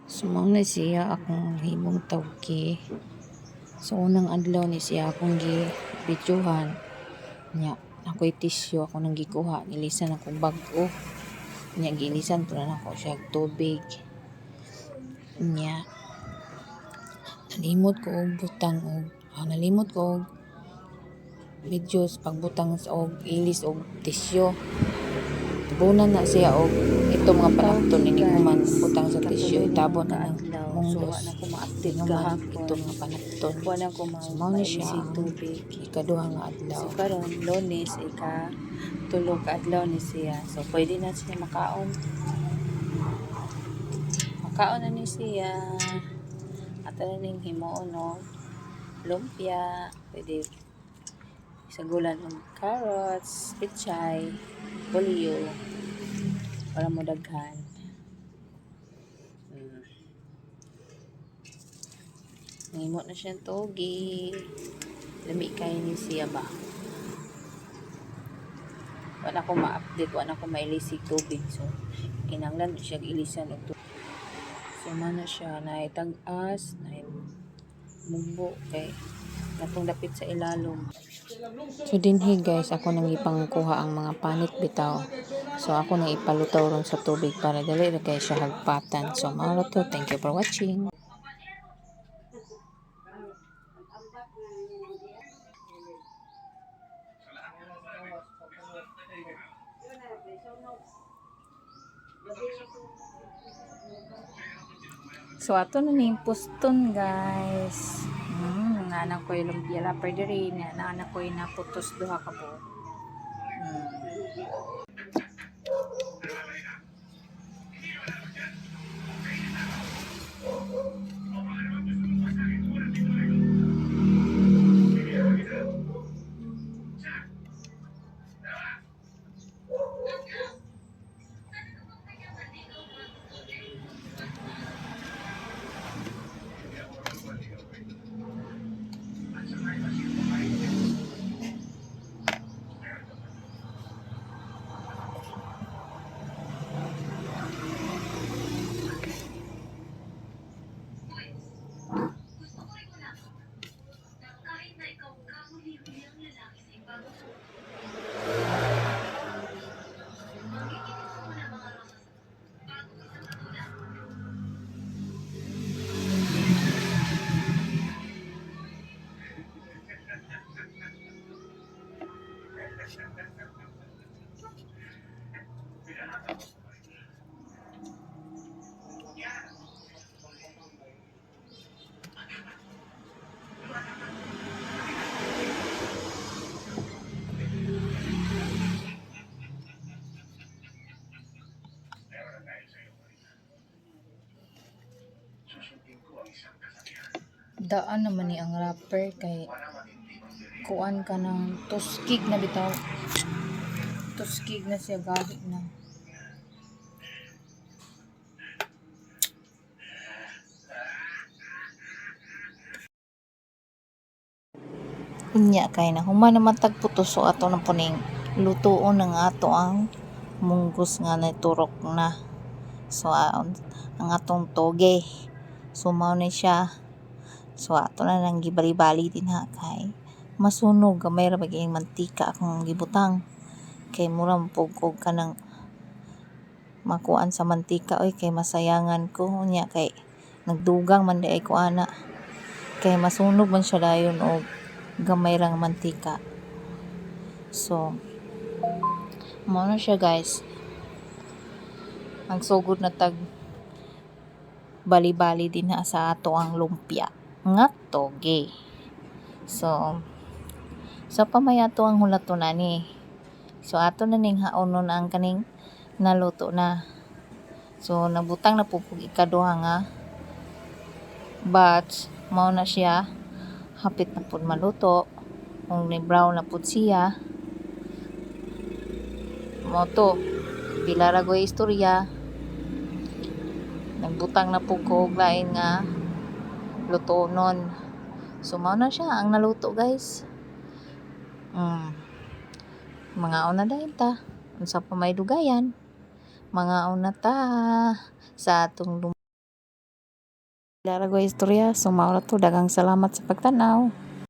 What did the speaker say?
Sumang na siya akong himong tawgi. Sa unang adlaw ni siya akong gibidyohan. Nya, ako'y tisyo ako nang gikuha. Nilisan akong bag-o. Nya, gilisan po na ako siya tubig. Nya, nalimot ko og butang og nalimot ko og videos pagbutang sa og ilis og tisyo. Tubunan na siya og ito mga panakton ni kuman butang sa tisyo itabon na ng munglos. So, ko ma-update Naman kahapon. ito mga panakton. Wala ko Sumaw ni siya mailisig ang tubig. ikaduha nga adlaw. So, karon Lunes, tulog ka adlaw ni siya. So, pwede na siya makaon. Makaon na ni siya. At ano ning himuon, no? Lumpia. Pwede isagulan ng carrots, pichay, polio. Para mo daghan. Nangimot na siyang togi. Lami kayo ni siya ba? Wala ko ma-update, wala ko mailisig tubig. So, kinanglan siya ilisan og tubig. So, na siya na itag-as, na mungbo kay natong dapit sa ilalom. So dinhi guys, ako nang ipangkuha ang mga panit bitaw. So ako nang ipalutaw ron sa tubig para dali ra kay siya hagpatan. So mao to. Thank you for watching. So ato na ning puston guys. Anak ko yung lumpia lapar diri na anak ko yung naputos duha ka po. Daan naman ni ang rapper kay kuan ka ng tuskig na bitaw. Tuskig na siya gahi na. Unya kay na human naman tagputos so ato na puning lutuon ng ato ang munggos nga naturok na. So ang atong toge. Sumaw ni siya. So ato na nang gibali-bali din ha kay masunog gamay ra bagay mantika akong gibutang. Kay mura mapugkog ka ng makuan sa mantika oy kay masayangan ko unya kay nagdugang man di ay ko ana. Kay masunog man siya dayon og gamay rang mantika. So mo na siya guys. Ang sugod na tag bali-bali din ha sa ato ang lumpia nga toge. So sa pamayato ang hulato na ni. So ato na ning haonon ang kaning naluto na. So nabutang na pupug ikaduha nga batch mao na siya hapit na pud maluto. Kung ni brown na pud siya. Mao to. Pila ra goy istorya. Nagbutang na pud ko og lain nga lutonon. So mao na siya ang naluto guys. Mga una dahil ta. Unsa pa may dugayan. Mga una ta sa atong Larago istorya, so mao na to, daghang salamat sa pagtanaw.